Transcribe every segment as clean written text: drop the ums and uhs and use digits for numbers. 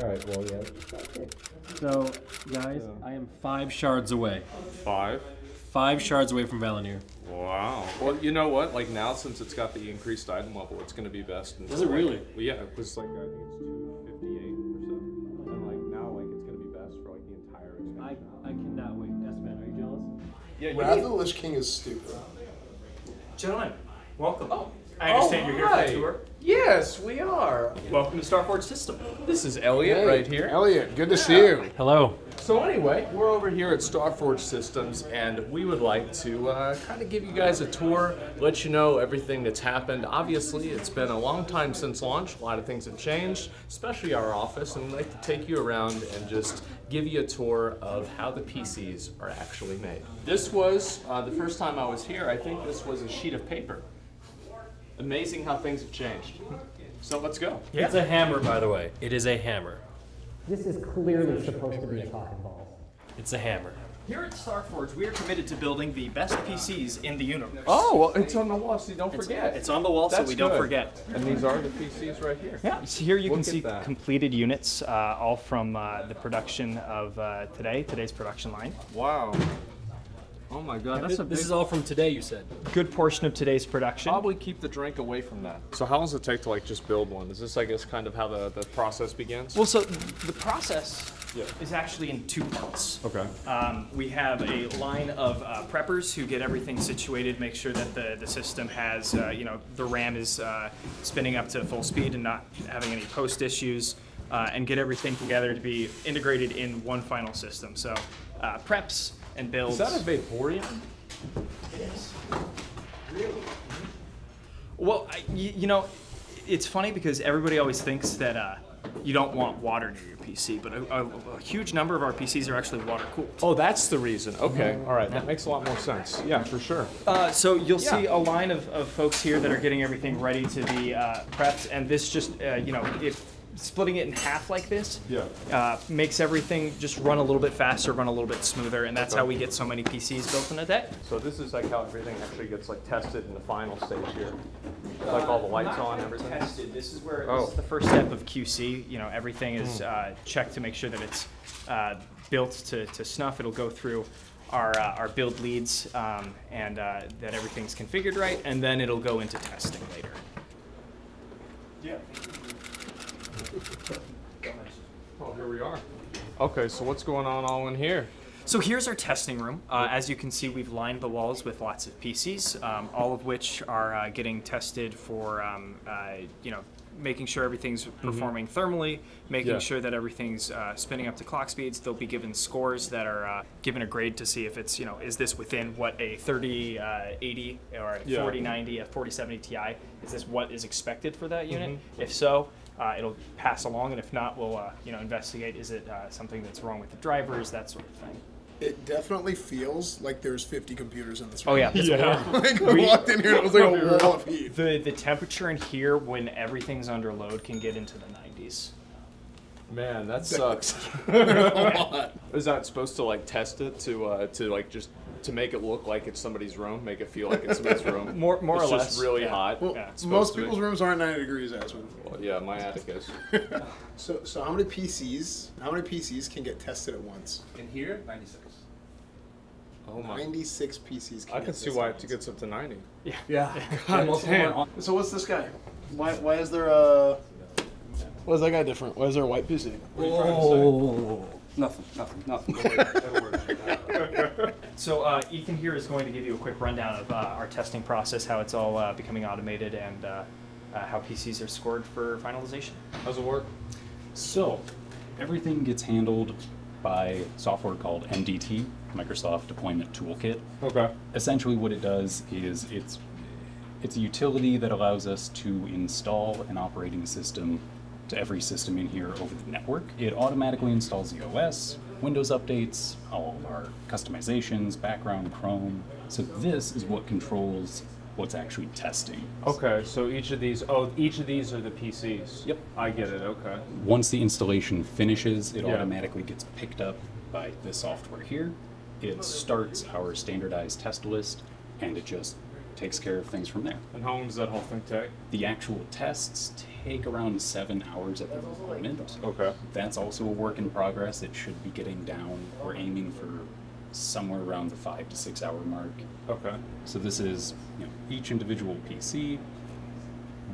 Alright, well, yeah. So, guys, I am 5 shards away. 5? 5 shards away from Valinir. Wow. Well, you know what? Like now, since it's got the increased item level, it's going to be best. Is it really? Well, yeah, it was like, I think it's 258 or so. And like now, like it's going to be best for like the entire expansion. I cannot wait. S-Man, are you jealous? Yeah, Wrath of the Lich King is stupid. Gentlemen, welcome. I understand you're here for a tour. Yes, we are. Welcome to Starforge System. This is Elliot right here. Elliot, good to see you. Hello. So anyway, we're over here at Starforge Systems, and we would like to kind of give you guys a tour, let you know everything that's happened. Obviously, it's been a long time since launch. A lot of things have changed, especially our office, and we'd like to take you around and just give you a tour of how the PCs are actually made. This was, the first time I was here, I think this was a sheet of paper. Amazing how things have changed. So let's go. Yeah. It's a hammer, by the way. It is a hammer. This is clearly supposed to be a talking ball. It's a hammer. Here at Starforge, we are committed to building the best PCs in the universe. Oh, well, it's on the wall, so you don't forget. It's on the wall, so we don't forget. And these are the PCs right here. Yeah, so here you can see that. completed units, all from the production of today's production line. Wow. Oh my God, that's a big... This is all from today, you said. Good portion of today's production. Probably keep the drink away from that. So how long does it take to like just build one? Is this, I guess, kind of how the process begins? Well, so the process is actually in 2 parts. Okay. We have a line of preppers who get everything situated, make sure that the system has, the RAM is spinning up to full speed and not having any post issues, and get everything together to be integrated in one final system. So preps and builds. Is that a Vaporeon? It is. Really? Well, it's funny because everybody always thinks that you don't want water near your PC, but a huge number of our PCs are actually water cooled. Oh, that's the reason. Okay, all right, that makes a lot more sense. Yeah, for sure. So you'll see a line of folks here that are getting everything ready to be prepped, and this just, splitting it in half like this makes everything just run a little bit faster, run a little bit smoother, and that's how we get so many PCs built in a day. So this is like how everything actually gets like tested in the final stage here. Like all the lights on and everything. Tested. This is where this is the first step of QC. Everything is checked to make sure that it's built to snuff. It'll go through our build leads and that everything's configured right, and then it'll go into testing later. Yeah. Oh, here we are. Okay, so what's going on all in here? So here's our testing room. As you can see, we've lined the walls with lots of PCs, all of which are getting tested for, making sure everything's performing thermally, making sure that everything's spinning up to clock speeds. They'll be given scores that are given a grade to see if it's, is this within what a 3080 or a 4090, a 4070 Ti, is this what is expected for that unit? If so, it'll pass along, and if not, we'll investigate. Is it something that's wrong with the drivers, that sort of thing. It definitely feels like there's 50 computers in this room. Oh yeah, Like we walked in here and it was like a wall of heat. The temperature in here when everything's under load can get into the 90s. Man, that sucks. Is that supposed to like test it to like just to make it look like it's somebody's room, make it feel like it's somebody's room? More or less. It's just really hot. Well, most people's rooms aren't 90 degrees, Asmon. Well, yeah, my attic is. So how many PCs can get tested at once? In here, 96. Oh my. 96 PCs can I can see why it gets up to 90. Yeah. God damn. So what's this guy? Why is there a... Why is that guy different? Why is there a white PC? What are you trying to say? Nothing. So Ethan here is going to give you a quick rundown of our testing process, how it's all becoming automated, and how PCs are scored for finalization. How's it work? So, everything gets handled by software called MDT, Microsoft Deployment Toolkit. Okay. Essentially what it does is it's a utility that allows us to install an operating system to every system in here over the network. It automatically installs the OS, Windows updates, all of our customizations, background Chrome. So this is what controls what's actually testing. Okay, so each of these are the PCs. Yep. I get it, okay. Once the installation finishes, it automatically gets picked up by this software here. It starts our standardized test list, and it just takes care of things from there. And how long does that whole thing take? The actual tests take around 7 hours at the moment. Okay. That's also a work in progress. It should be getting down. We're aiming for somewhere around the 5 to 6 hour mark. Okay. So this is, each individual PC,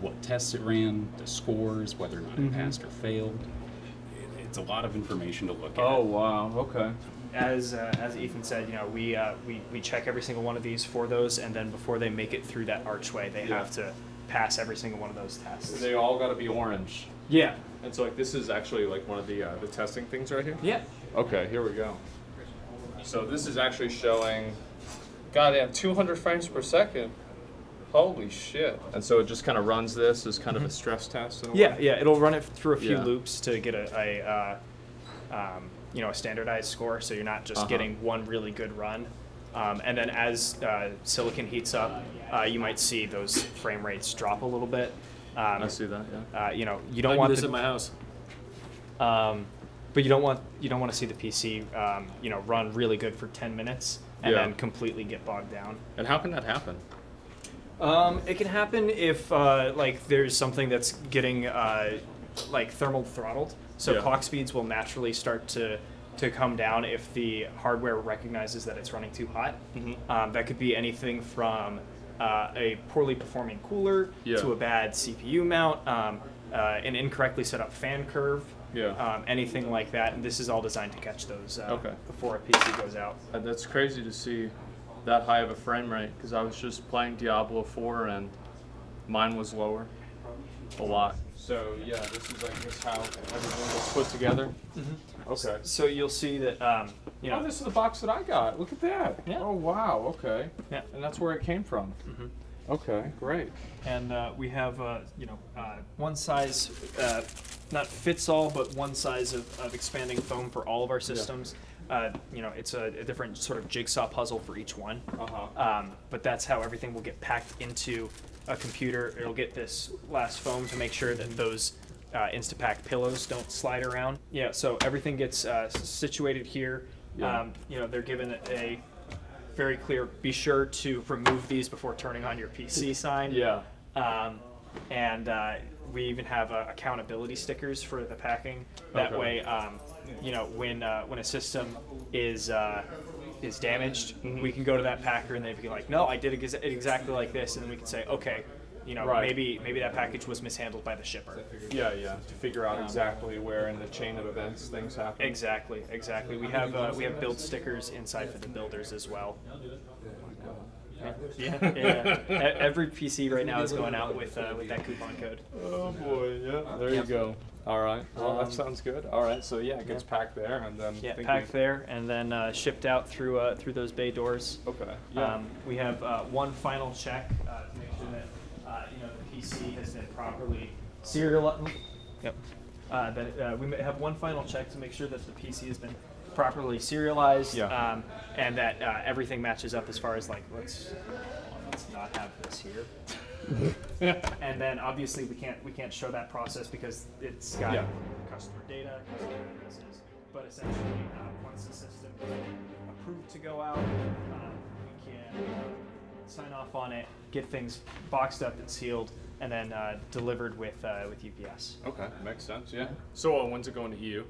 what tests it ran, the scores, whether or not it passed or failed. It's a lot of information to look at. Oh wow. Okay. As Ethan said, we check every single one of these for those, and then before they make it through that archway, they have to pass every single one of those tests. They all got to be orange. Yeah. And so like this is actually like one of the testing things right here. Yeah. Okay, here we go. So this is actually showing, goddamn, 200 frames per second. Holy shit! And so it just kind of runs this as kind of a stress test. In a way? Yeah. It'll run it through a few Yeah. loops to get a standardized score, so you're not just getting one really good run. And then as silicon heats up, you might see those frame rates drop a little bit. I see that. Yeah. You don't I can want do this at my house. but you don't want to see the PC run really good for 10 minutes and then completely get bogged down. And how can that happen? It can happen if there's something that's getting thermal throttled. So clock speeds will naturally start to come down if the hardware recognizes that it's running too hot. That could be anything from a poorly performing cooler to a bad CPU mount, an incorrectly set up fan curve, anything like that. And this is all designed to catch those before a PC goes out. That's crazy to see that high of a frame rate, because I was just playing Diablo 4 and mine was lower a lot. So yeah, this is I guess how everything was put together. Okay. So you'll see that Oh, this is the box that I got. Look at that. Yeah. Oh wow. Okay. Yeah. And that's where it came from. Okay. Great. And we have one size, not fits all, but one size of expanding foam for all of our systems. It's a different sort of jigsaw puzzle for each one. But that's how everything will get packed into a computer. It'll get this last foam to make sure that those Instapack pillows don't slide around. Yeah, so everything gets situated here. They're given a very clear, be sure to remove these before turning on your PC sign. And we even have accountability stickers for the packing. That way, when a system is damaged, we can go to that packer and they'd be like, no, I did it exactly like this, and then we can say, okay, maybe that package was mishandled by the shipper. To figure out exactly where in the chain of events things happen. Exactly. We have build stickers inside for the builders as well. Every PC right now is going out with that coupon code. Oh boy, there you go. All right, well that sounds good. All right, so it gets packed there and then packed there and then shipped out through those bay doors. Okay. We have one final check to make sure that the PC has been properly serialized. We have one final check to make sure that the PC has been properly serialized, and that everything matches up as far as let's not have this here. And then obviously we can't show that process because it's got customer data, customer addresses. But essentially, once the system is approved to go out, we can sign off on it, get things boxed up and sealed, and then delivered with UPS. Okay, makes sense. Yeah. So when's it going to EU?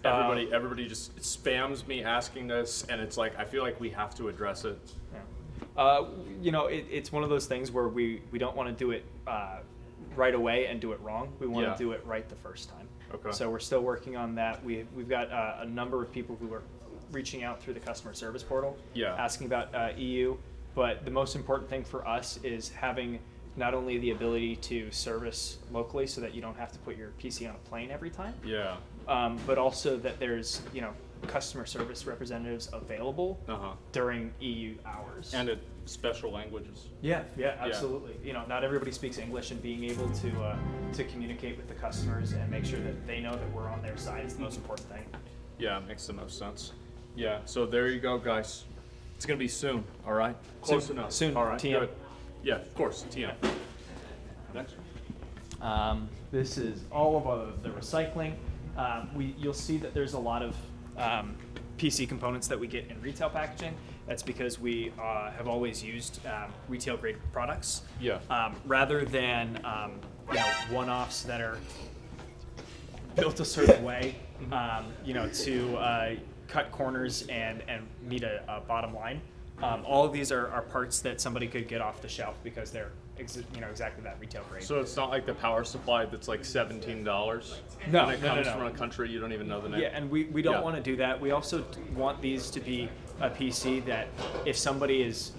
Everybody just spams me asking this, and it's like I feel like we have to address it. It's one of those things where we don't want to do it right away and do it wrong. We want to do it right the first time. Okay. So we're still working on that. We've got a number of people who are reaching out through the customer service portal, asking about EU. But the most important thing for us is having not only the ability to service locally so that you don't have to put your PC on a plane every time, but also that there's customer service representatives available during EU hours. And special languages. Yeah, absolutely. Not everybody speaks English, and being able to communicate with the customers and make sure that they know that we're on their side is the most important thing. Yeah, it makes the most sense. Yeah, so there you go, guys. It's going to be soon, all right? Close enough. Soon, all right, TM. good. Yeah, of course, TM. Next. This is all of the recycling. You'll see that there's a lot of PC components that we get in retail packaging, That's because we have always used retail grade products. Yeah. Rather than one-offs that are built a certain way, to cut corners and meet a bottom line. All of these are parts that somebody could get off the shelf because they're exactly that retail grade. So it's not like the power supply that's like $17. No, and it comes from a country you don't even know the name. Yeah, and we don't want to do that. We also want these to be a PC that if somebody is,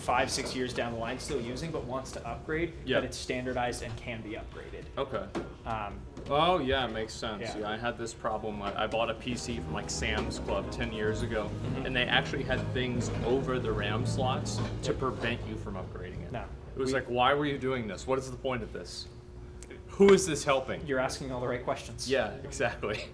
5-6 years down the line still using but wants to upgrade, that it's standardized and can be upgraded. Okay. Oh yeah, it makes sense. Yeah. Yeah, I had this problem. I bought a PC from like Sam's Club 10 years ago, and they actually had things over the RAM slots to prevent you from upgrading it. No. It was like, why were you doing this? What is the point of this? Who is this helping? You're asking all the right questions. Yeah, exactly.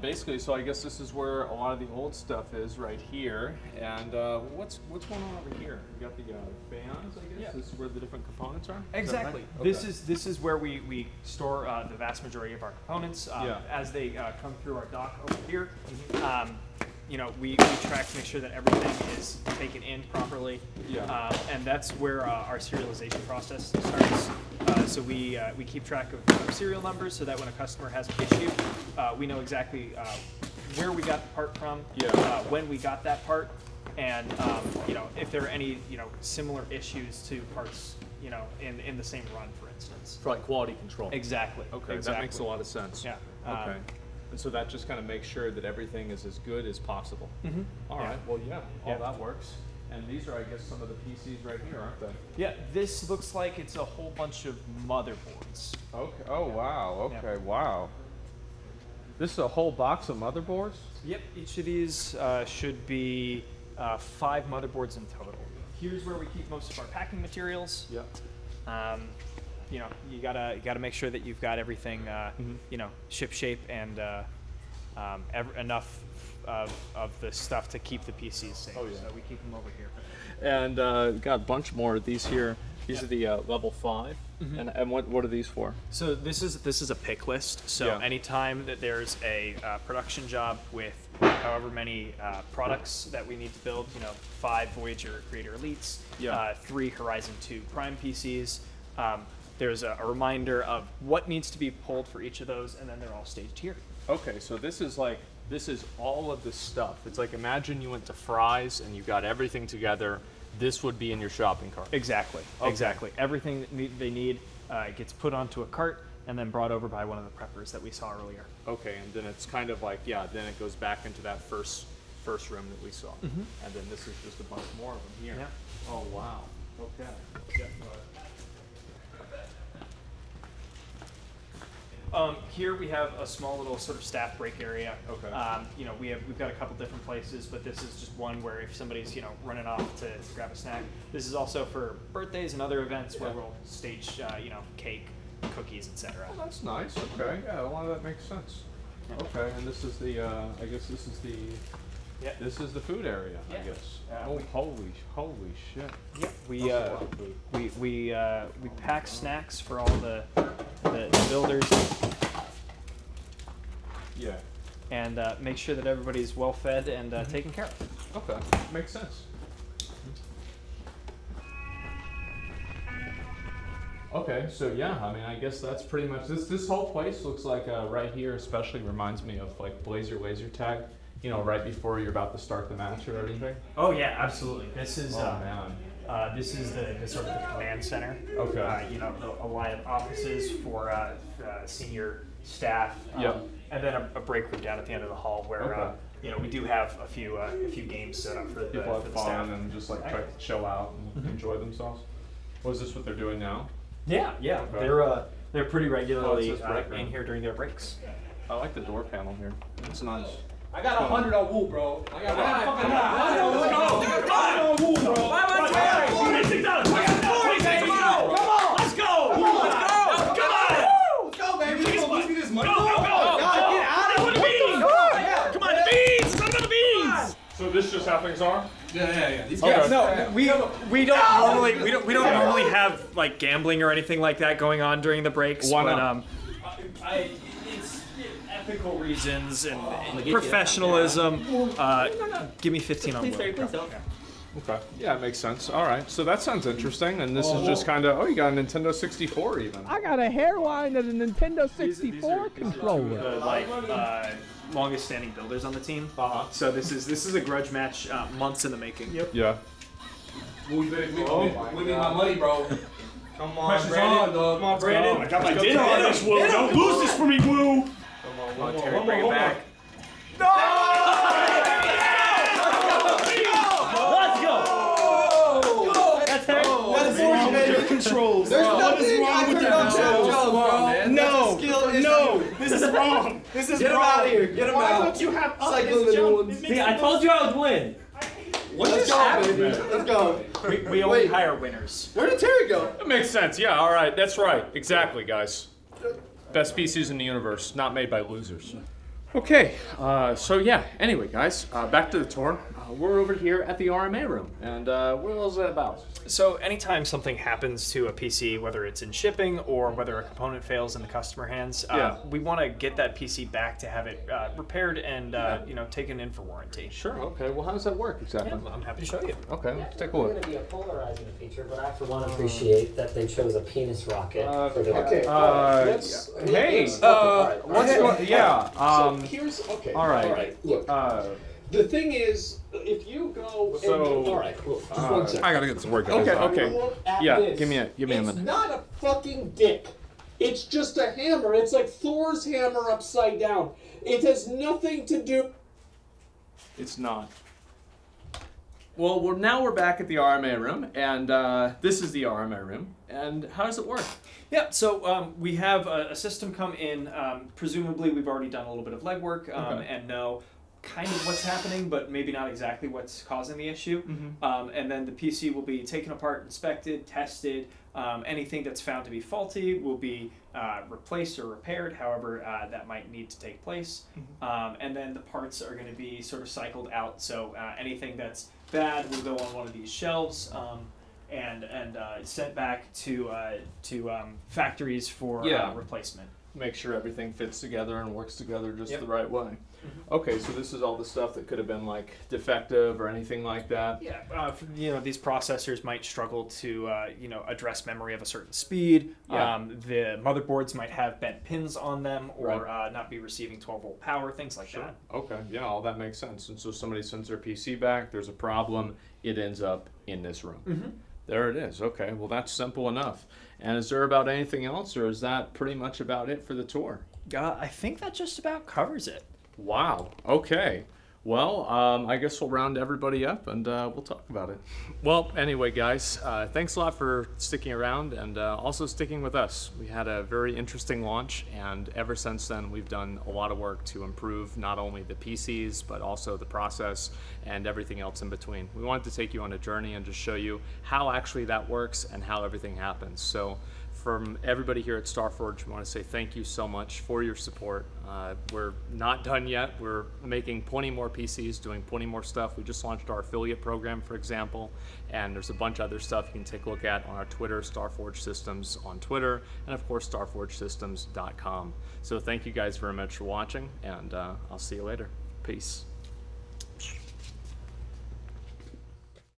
Basically, so I guess this is where a lot of the old stuff is right here. And what's going on over here? We got the fans, I guess. Yeah. This is where the different components are. Exactly. Right? Okay. This is where we store the vast majority of our components as they come through our dock over here. We track to make sure that everything is taken in properly. Yeah. And that's where our serialization process starts. So we keep track of serial numbers so that when a customer has an issue, we know exactly where we got the part from, when we got that part, and if there are any similar issues to parts in the same run, for instance. For like quality control. Exactly. Okay, exactly. that makes a lot of sense. Yeah. Okay. And so that just kind of makes sure that everything is as good as possible. Mm-hmm. All right. Well, all that works. And these are, I guess, some of the PCs right here, aren't they? Yeah, this looks like it's a whole bunch of motherboards. Okay. Oh wow. Okay. Yeah. Wow. This is a whole box of motherboards. Yep. Each of these should be 5 motherboards in total. Here's where we keep most of our packing materials. Yeah. You gotta make sure that you've got everything, ship shape and enough of the stuff to keep the PCs safe. Oh, yeah. So we keep them over here. And got a bunch more of these here. These are the level 5. Mm-hmm. And what are these for? So this is a pick list. So anytime that there's a production job with however many products that we need to build, 5 Voyager Creator Elites, 3 Horizon 2 Prime PCs. There's a reminder of what needs to be pulled for each of those, and then they're all staged here. Okay, so this is all of the stuff. It's like, imagine you went to Fry's and you got everything together. This would be in your shopping cart. Exactly. Okay. Exactly. Everything that they need gets put onto a cart and then brought over by one of the preppers that we saw earlier. Okay, and then it's kind of like, then it goes back into that first room that we saw. Mm-hmm. And then this is just a bunch more of them here. Yeah. Oh, wow. Okay. Here we have a small little sort of staff break area. Okay. We've got a couple different places, but this is just one where if somebody's running off to grab a snack. This is also for birthdays and other events where we'll stage cake, cookies, etc. Oh, that's nice. Okay. Yeah, a lot of that makes sense. Okay, and this is the I guess this is the this is the food area. I guess. Oh, holy shit. Yeah. We pack snacks for all the builders. Yeah. And make sure that everybody's well fed and taken care of. Okay, makes sense. Okay, so I guess that's pretty much this whole place looks like right here especially reminds me of like Blazer laser tag, right before you're about to start the match or anything. Oh yeah, absolutely. This is This is the sort of the command center. Okay. A line of offices for senior staff. And then a break room down at the end of the hall where we do have a few games set up for the people have for the fun staff. and just like try to chill out and enjoy themselves. Was this what they're doing now? Yeah. Okay. They're pretty regularly break room. in here during their breaks. I like the door panel here. It's nice. I got 100 on Woo, bro. I got 100 on Woo, bro. $5 Let's go. Let's go, baby. Let's go, this money. Go. Get out of here. Come on, the beans. Talk about the beans. So this is just how things are? Yeah. These guys. No, we don't normally have like gambling or anything like that going on during the breaks. Why but, not? ethical reasons and professionalism. Give me 15 on Will. Okay. Yeah, it makes sense. All right. So that sounds interesting. And this is just kind of, oh, you got a Nintendo 64 even. I got a hairline of a Nintendo 64 controller. The longest standing builders on the team. So this is a grudge match, months in the making. Yep. Yeah. We need my money, bro. Come on, Brandon. Come on, Brandon. I got my dinner on this, Woo. Don't lose this for me, Woo. Come on, Terry, bring it back. Controls. There's nothing wrong with your controls, bro. No, this is wrong. This is Get him wrong. out of here. Get him Why out. don't you have Cycling the new ones. See, I told you I would win. Let's go, baby. Let's go. We only hire winners. Where did Terry go? That makes sense. Yeah, all right. That's right. Exactly, guys. Best PCs in the universe, not made by losers. Okay, so yeah, anyway, guys, back to the tour. We're over here at the RMA Room, and what else is that about? So anytime something happens to a PC, whether it's in shipping or whether a component fails in the customer hands, we want to get that PC back to have it repaired and taken in for warranty. Sure, okay. Well, how does that work exactly? Yeah, I'm happy to show you. Okay, let's take a It's look. going to be a polarizing feature, but I for one appreciate that they chose a penis rocket for the Okay. Hey, what's going, yeah, Here's okay. all right. All right. Look, the thing is, if you go and all right, look, just one second. I gotta get this work. Okay. Look at Yeah, this. give me a It's minute. not a fucking dick. It's just a hammer. It's like Thor's hammer upside down. It has nothing to do. It's not. Well, now we're back at the RMA Room, and this is the RMA Room. And how does it work? Yeah, so we have a system come in. Presumably, we've already done a little bit of legwork and know kind of what's happening, but maybe not exactly what's causing the issue. And then the PC will be taken apart, inspected, tested. Anything that's found to be faulty will be replaced or repaired, however that might need to take place. And then the parts are going to be sort of cycled out. So anything that's bad will go on one of these shelves and sent back to factories for replacement. Make sure everything fits together and works together just the right way. Okay, so this is all the stuff that could have been like defective or anything like that. Yeah, these processors might struggle to address memory of a certain speed. The motherboards might have bent pins on them or not be receiving 12-volt power, things like that. Okay, yeah, all that makes sense. And so somebody sends their PC back, there's a problem, it ends up in this room. There it is. Okay, well that's simple enough. And is there about anything else, or is that pretty much about it for the tour? I think that just about covers it. Wow. Okay. Well, I guess we'll round everybody up and we'll talk about it. Well, anyway, guys, thanks a lot for sticking around and also sticking with us. We had a very interesting launch, and ever since then, we've done a lot of work to improve not only the PCs, but also the process and everything else in between. We wanted to take you on a journey and just show you how actually that works and how everything happens. So from everybody here at StarForge, we want to say thank you so much for your support. We're not done yet. We're making plenty more PCs, doing plenty more stuff. We just launched our affiliate program, for example, and there's a bunch of other stuff you can take a look at on our Twitter, StarForge Systems on Twitter, and of course, StarForgeSystems.com. So thank you guys very much for watching, and I'll see you later. Peace.